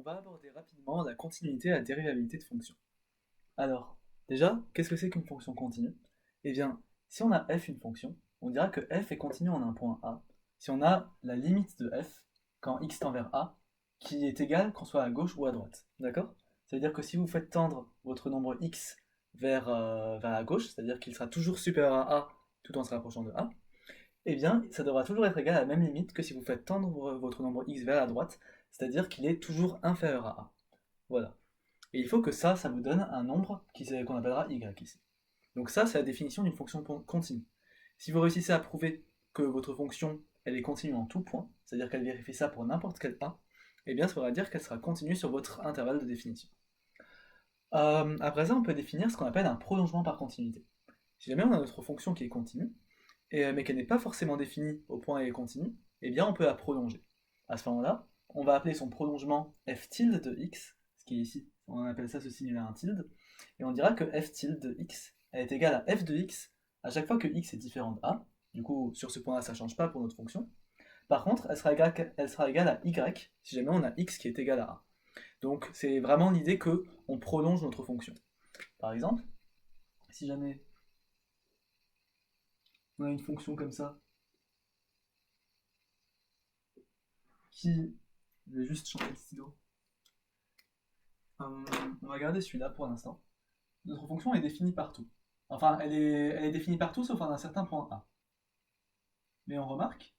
va aborder rapidement la continuité et la dérivabilité de fonctions. Alors, déjà, qu'est-ce que c'est qu'une fonction continue? Eh bien, si on a f une fonction, on dira que f est continue en un point A si on a la limite de f quand x tend vers A qui est égale qu'on soit à gauche ou à droite. D'accord? Ça veut dire que si vous faites tendre votre nombre x vers la gauche, c'est-à-dire qu'il sera toujours supérieur à A tout en se rapprochant de A, eh bien, ça devra toujours être égal à la même limite que si vous faites tendre votre nombre x vers la droite, c'est-à-dire qu'il est toujours inférieur à A. Voilà. Et il faut que ça vous donne un nombre qu'on appellera y ici. Donc ça, c'est la définition d'une fonction continue. Si vous réussissez à prouver que votre fonction, elle est continue en tout point, c'est-à-dire qu'elle vérifie ça pour n'importe quel a, eh bien ça voudra dire qu'elle sera continue sur votre intervalle de définition. Après ça, on peut définir ce qu'on appelle un prolongement par continuité. Si jamais on a notre fonction qui est continue, mais qu'elle n'est pas forcément définie au point où elle est continue, eh bien on peut la prolonger. À ce moment-là, on va appeler son prolongement f tilde de x, ce qui est ici, on appelle ça ce signe-là un tilde, et on dira que f tilde de x, elle est égale à f de x à chaque fois que x est différent de a. Du coup, sur ce point-là, ça ne change pas pour notre fonction. Par contre, elle sera égale à y si jamais on a x qui est égal à a. Donc c'est vraiment l'idée que on prolonge notre fonction. Par exemple, si jamais on a une fonction comme ça, qui... Je vais juste changer de stylo. On va garder celui-là pour l'instant. Notre fonction est définie partout. Enfin, elle est définie partout sauf à un certain point A. Mais on remarque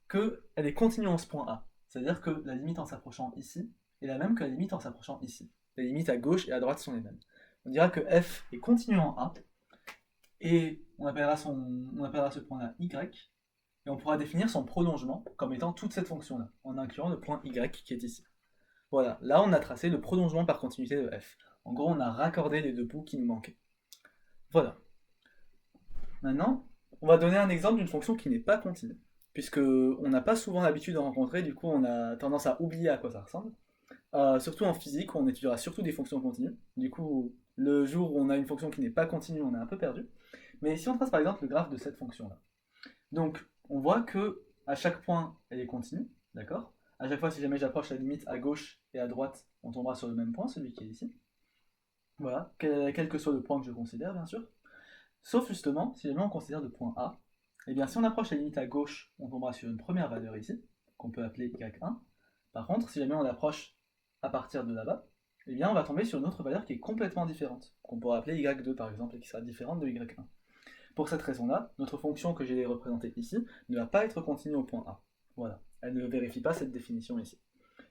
qu'elle est continue en ce point A. C'est-à-dire que la limite en s'approchant ici est la même que la limite en s'approchant ici. Les limites à gauche et à droite sont les mêmes. On dira que f est continue en A, et on appellera ce point-là y, et on pourra définir son prolongement comme étant toute cette fonction-là, en incluant le point y qui est ici. Voilà, là on a tracé le prolongement par continuité de f. En gros, on a raccordé les deux bouts qui nous manquaient. Voilà. Maintenant, on va donner un exemple d'une fonction qui n'est pas continue, puisque on n'a pas souvent l'habitude de rencontrer, du coup on a tendance à oublier à quoi ça ressemble. Surtout en physique, où on étudiera surtout des fonctions continues. Du coup, le jour où on a une fonction qui n'est pas continue, on est un peu perdu. Mais si on trace par exemple le graphe de cette fonction-là, donc on voit que à chaque point, elle est continue, d'accord? À chaque fois, si jamais j'approche la limite à gauche et à droite, on tombera sur le même point, celui qui est ici. Voilà, quel que soit le point que je considère, bien sûr. Sauf justement, si jamais on considère le point A, eh bien si on approche la limite à gauche, on tombera sur une première valeur ici, qu'on peut appeler y1. Par contre, si jamais on approche à partir de là-bas, eh bien on va tomber sur une autre valeur qui est complètement différente, qu'on pourra appeler y2 par exemple, et qui sera différente de y1. Pour cette raison-là, notre fonction que j'ai représentée ici ne va pas être continue au point A. Voilà, elle ne vérifie pas cette définition ici.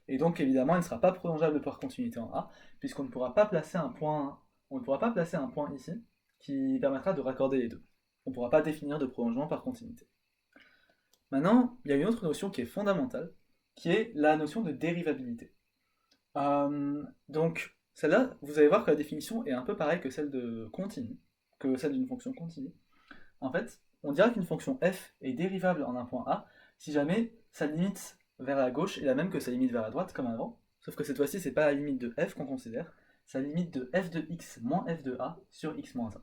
Et donc évidemment, elle ne sera pas prolongeable par continuité en A, puisqu'on ne pourra pas placer un point, ici qui permettra de raccorder les deux. On ne pourra pas définir de prolongement par continuité. Maintenant, il y a une autre notion qui est fondamentale, qui est la notion de dérivabilité. Donc, celle-là, vous allez voir que la définition est un peu pareille que celle de continu, que celle d'une fonction continue. En fait, on dira qu'une fonction f est dérivable en un point A si jamais sa limite vers la gauche est la même que sa limite vers la droite, comme avant, sauf que cette fois-ci, c'est pas la limite de f qu'on considère, c'est la limite de f de x moins f de a sur x moins 1.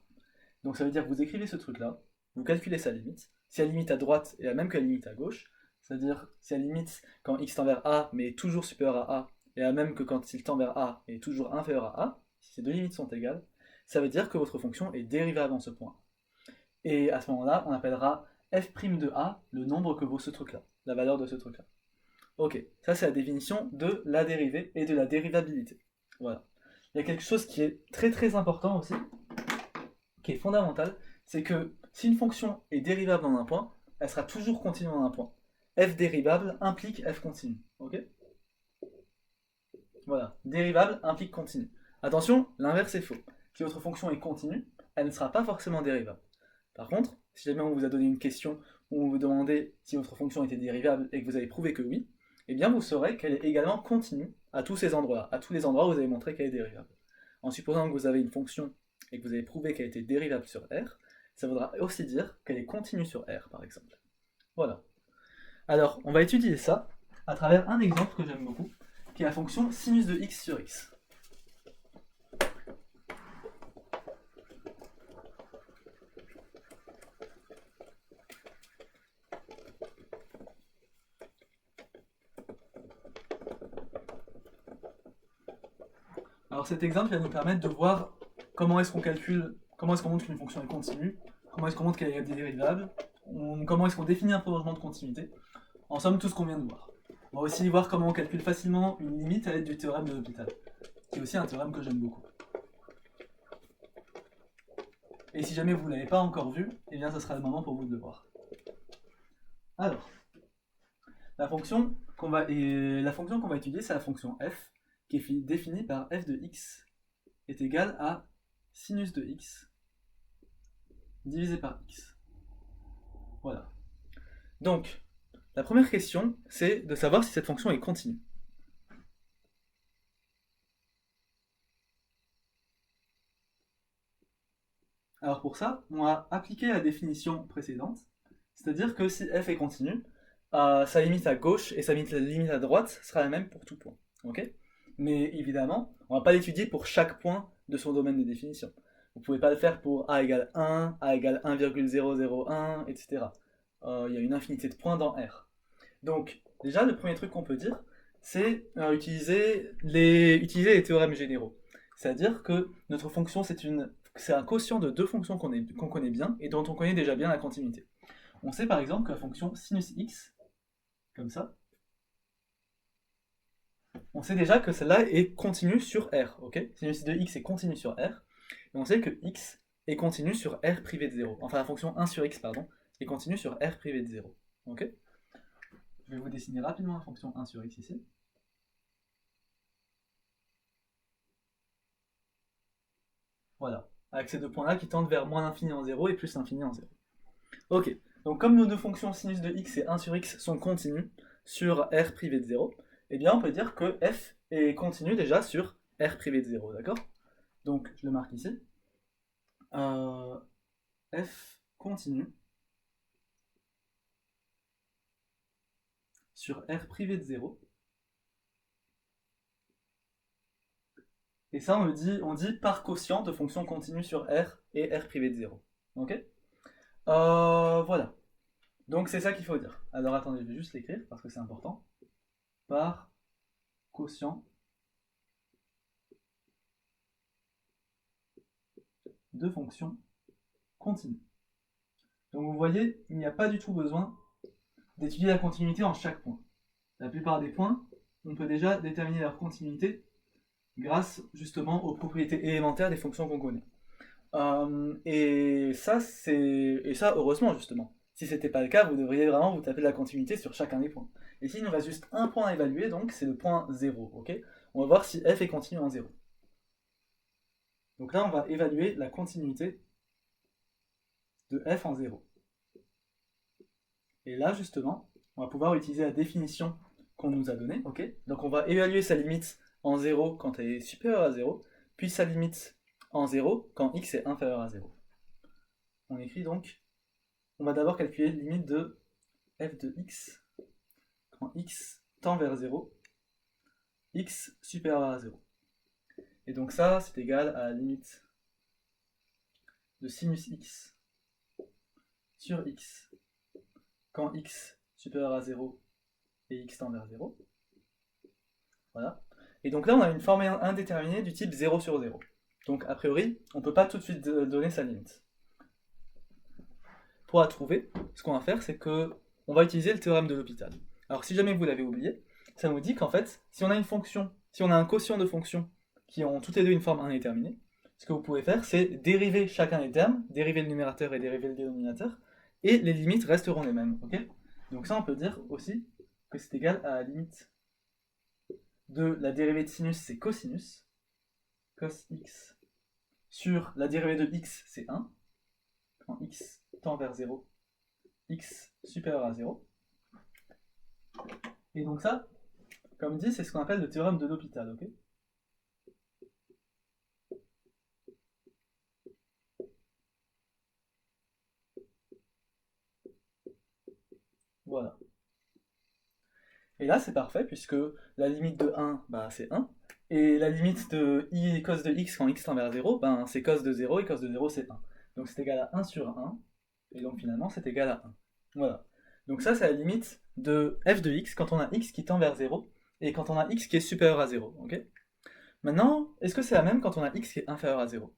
Donc ça veut dire que vous écrivez ce truc-là, vous calculez sa limite, si la limite à droite est la même que la limite à gauche, c'est-à-dire si la limite quand x tend vers a mais est toujours supérieure à a, est la même que quand il tend vers a et est toujours inférieur à a, si ces deux limites sont égales, ça veut dire que votre fonction est dérivable en ce point. Et à ce moment-là, on appellera f' de a le nombre que vaut ce truc-là, la valeur de ce truc-là. Ok, ça c'est la définition de la dérivée et de la dérivabilité. Voilà. Il y a quelque chose qui est très très important aussi, qui est fondamental, c'est que si une fonction est dérivable en un point, elle sera toujours continue en un point. F dérivable implique f continu. Ok? Voilà. Dérivable implique continu. Attention, l'inverse est faux. Si votre fonction est continue, elle ne sera pas forcément dérivable. Par contre, si jamais on vous a donné une question où on vous demandait si votre fonction était dérivable et que vous avez prouvé que oui, eh bien vous saurez qu'elle est également continue à tous ces endroits-là, à tous les endroits où vous avez montré qu'elle est dérivable. En supposant que vous avez une fonction et que vous avez prouvé qu'elle était dérivable sur R, ça voudra aussi dire qu'elle est continue sur R, par exemple. Voilà. Alors, on va étudier ça à travers un exemple que j'aime beaucoup, qui est la fonction sinus de x sur x. Alors cet exemple va nous permettre de voir comment est-ce qu'on calcule, comment est-ce qu'on montre qu'une fonction est continue, comment est-ce qu'on montre qu'elle est dérivable, comment est-ce qu'on définit un prolongement de continuité. En somme, tout ce qu'on vient de voir. On va aussi voir comment on calcule facilement une limite à l'aide du théorème de L'Hopital, qui est aussi un théorème que j'aime beaucoup. Et si jamais vous ne l'avez pas encore vu, eh bien ce sera le moment pour vous de le voir. Alors, la fonction qu'on va étudier, c'est la fonction f, qui est définie par f de x est égal à sinus de x divisé par x. Voilà. Donc, la première question, c'est de savoir si cette fonction est continue. Alors pour ça, on va appliquer la définition précédente, c'est-à-dire que si f est continue, sa limite à gauche et sa limite à droite sera la même pour tout point. Okay, mais évidemment, on ne va pas l'étudier pour chaque point de son domaine de définition. Vous ne pouvez pas le faire pour a égale 1, a égale 1,001, etc. Il y a une infinité de points dans R. Donc, déjà, le premier truc qu'on peut dire, c'est utiliser les théorèmes généraux. C'est-à-dire que notre fonction, c'est un quotient de deux fonctions qu'on connaît bien et dont on connaît déjà bien la continuité. On sait par exemple que la fonction sinus x, comme ça, on sait déjà que celle-là est continue sur R, ok? Sinus de x est continue sur R, et on sait que x est continue sur R privé de 0. Enfin, la fonction 1 sur x, pardon, est continue sur R privé de 0, ok? Je vais vous dessiner rapidement la fonction 1 sur x ici. Voilà, avec ces deux points-là qui tendent vers moins l'infini en 0 et plus l'infini en 0. Ok, donc comme nos deux fonctions sinus de x et 1 sur x sont continues sur R privé de 0, eh bien on peut dire que f est continue déjà sur R privé de 0, d'accord? Donc je le marque ici. F continue sur R privé de 0. Et ça, on dit par quotient de fonction continue sur R et R privé de 0. Ok? Voilà. Donc c'est ça qu'il faut dire. Alors attendez, je vais juste l'écrire parce que c'est important. Par quotient de fonction continue. Donc vous voyez, il n'y a pas du tout besoin d'étudier la continuité en chaque point. La plupart des points, on peut déjà déterminer leur continuité grâce justement aux propriétés élémentaires des fonctions qu'on connaît. Et ça, heureusement justement. Si c'était pas le cas, vous devriez vraiment vous taper de la continuité sur chacun des points. Ici, il nous reste juste un point à évaluer, donc c'est le point 0. Okay, on va voir si f est continu en 0. Donc là, on va évaluer la continuité de f en 0. Et là, justement, on va pouvoir utiliser la définition qu'on nous a donnée. Okay, donc on va évaluer sa limite en 0 quand elle est supérieure à 0, puis sa limite en 0 quand x est inférieur à 0. On écrit donc, on va d'abord calculer la limite de f de x quand x tend vers 0, x supérieur à 0. Et donc ça, c'est égal à la limite de sinus x sur x quand x supérieur à 0 et x tend vers 0. Voilà. Et donc là, on a une forme indéterminée du type 0 sur 0. Donc a priori, on ne peut pas tout de suite donner sa limite. Pour la trouver, ce qu'on va faire, c'est qu'on va utiliser le théorème de L'Hopital. Alors si jamais vous l'avez oublié, ça nous dit qu'en fait, si on a une fonction, si on a un quotient de fonctions qui ont toutes les deux une forme indéterminée, ce que vous pouvez faire, c'est dériver chacun des termes, dériver le numérateur et dériver le dénominateur, et les limites resteront les mêmes. Okay, donc ça, on peut dire aussi que c'est égal à la limite de la dérivée de sinus, c'est cosinus, cos x, sur la dérivée de x, c'est 1, quand x tend vers 0, x supérieur à 0. Et donc ça, comme dit, c'est ce qu'on appelle le théorème de L'Hopital, ok? Voilà. Et là, c'est parfait, puisque la limite de 1, bah, c'est 1, et la limite de i cos de x quand x tend vers 0, ben, c'est cos de 0, et cos de 0, c'est 1. Donc c'est égal à 1 sur 1, et donc finalement, c'est égal à 1. Voilà. Donc ça, c'est la limite de f de x quand on a x qui tend vers 0, et quand on a x qui est supérieur à 0, ok? Maintenant, est-ce que c'est la même quand on a x qui est inférieur à 0?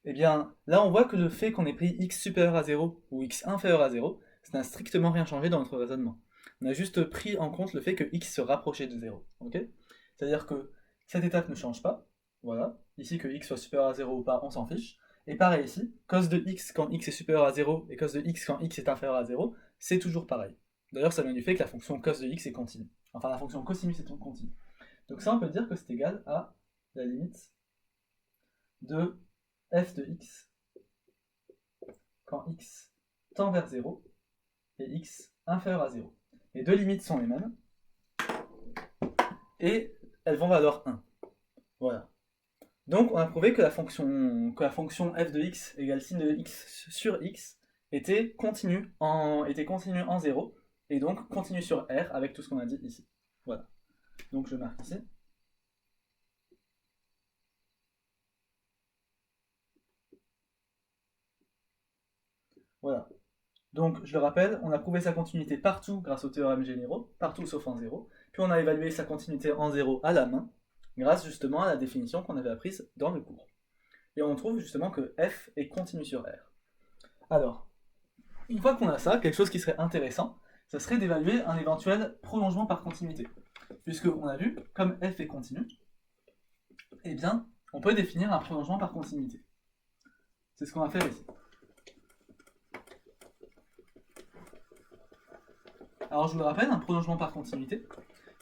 Eh bien, là on voit que le fait qu'on ait pris x supérieur à 0 ou x inférieur à 0, ça n'a strictement rien changé dans notre raisonnement. On a juste pris en compte le fait que x se rapprochait de 0. Okay, c'est-à-dire que cette étape ne change pas. Voilà. Ici, que x soit supérieur à 0 ou pas, on s'en fiche. Et pareil ici, cos de x quand x est supérieur à 0 et cos de x quand x est inférieur à 0, c'est toujours pareil. D'ailleurs, ça vient du fait que la fonction cos de x est continue. Enfin, la fonction cosinus est continue. Donc ça, on peut dire que c'est égal à la limite de f de x quand x tend vers 0 et x inférieur à 0. Les deux limites sont les mêmes et elles vont valoir 1. Voilà. Donc on a prouvé que la fonction f de x égale sin de x sur x était continue en 0 et donc continue sur R avec tout ce qu'on a dit ici. Voilà. Donc je marque ici. Voilà. Donc, je le rappelle, on a prouvé sa continuité partout grâce aux théorèmes généraux, partout sauf en 0. Puis on a évalué sa continuité en 0 à la main, grâce justement à la définition qu'on avait apprise dans le cours. Et on trouve justement que f est continu sur R. Alors, une fois qu'on a ça, quelque chose qui serait intéressant, ça serait d'évaluer un éventuel prolongement par continuité. Puisqu'on a vu, comme f est continu, eh bien, on peut définir un prolongement par continuité. C'est ce qu'on va faire ici. Alors je vous le rappelle, un prolongement par continuité,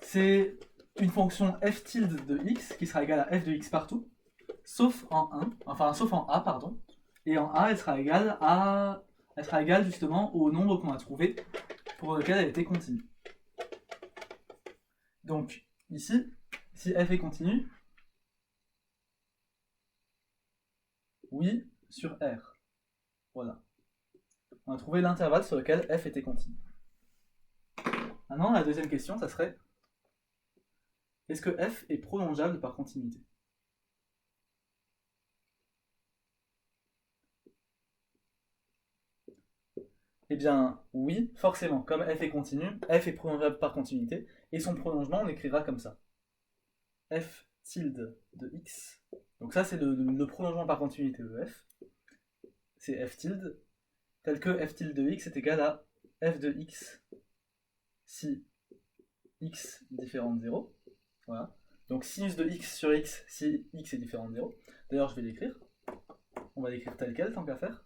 c'est une fonction f tilde de x qui sera égale à f de x partout, sauf en a, pardon. Et en a, elle sera égale justement au nombre qu'on a trouvé pour lequel elle était continue. Donc ici, si f est continue, oui sur R. Voilà. On a trouvé l'intervalle sur lequel f était continue. Maintenant, la deuxième question, ça serait: est-ce que f est prolongeable par continuité? Eh bien, oui, forcément. Comme f est continu, f est prolongeable par continuité, et son prolongement, on écrira comme ça. F tilde de x. Donc ça, c'est le prolongement par continuité de f. C'est f tilde, tel que f tilde de x est égal à f de x si x différent de 0. Voilà. Donc sinus de x sur x si x est différent de 0. D'ailleurs, je vais l'écrire. On va l'écrire tel quel, tant qu'à faire.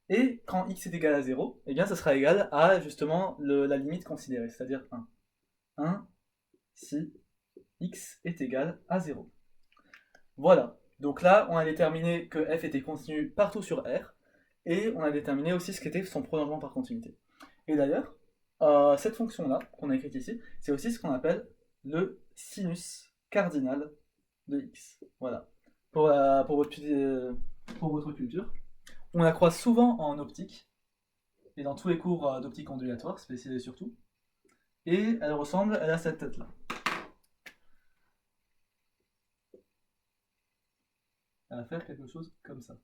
Et quand x est égal à 0, eh bien ça sera égal à justement la limite considérée, c'est-à-dire 1. 1 si x est égal à 0. Voilà. Donc là, on a déterminé que f était continu partout sur R, et on a déterminé aussi ce qu'était son prolongement par continuité. Et d'ailleurs, cette fonction-là, qu'on a écrite ici, c'est aussi ce qu'on appelle le sinus cardinal de x. Voilà. Pour votre culture. On la croise souvent en optique, et dans tous les cours d'optique ondulatoire, spécialisés surtout. Et elle a cette tête-là. Elle va faire quelque chose comme ça.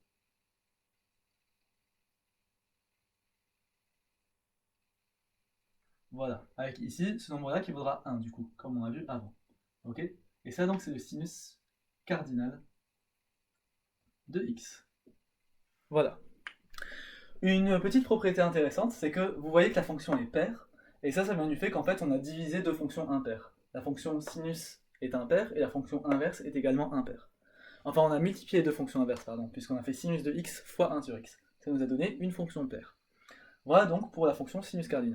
Voilà, avec ici ce nombre-là qui vaudra 1 du coup, comme on a vu avant. Ok? Et ça donc c'est le sinus cardinal de x. Voilà. Une petite propriété intéressante, c'est que vous voyez que la fonction est paire, et ça vient du fait qu'en fait on a divisé deux fonctions impaires. La fonction sinus est impaire, et la fonction inverse est également impaire. Enfin, on a multiplié deux fonctions inverses, pardon, puisqu'on a fait sinus de x fois 1 sur x. Ça nous a donné une fonction paire. Voilà donc pour la fonction sinus cardinal.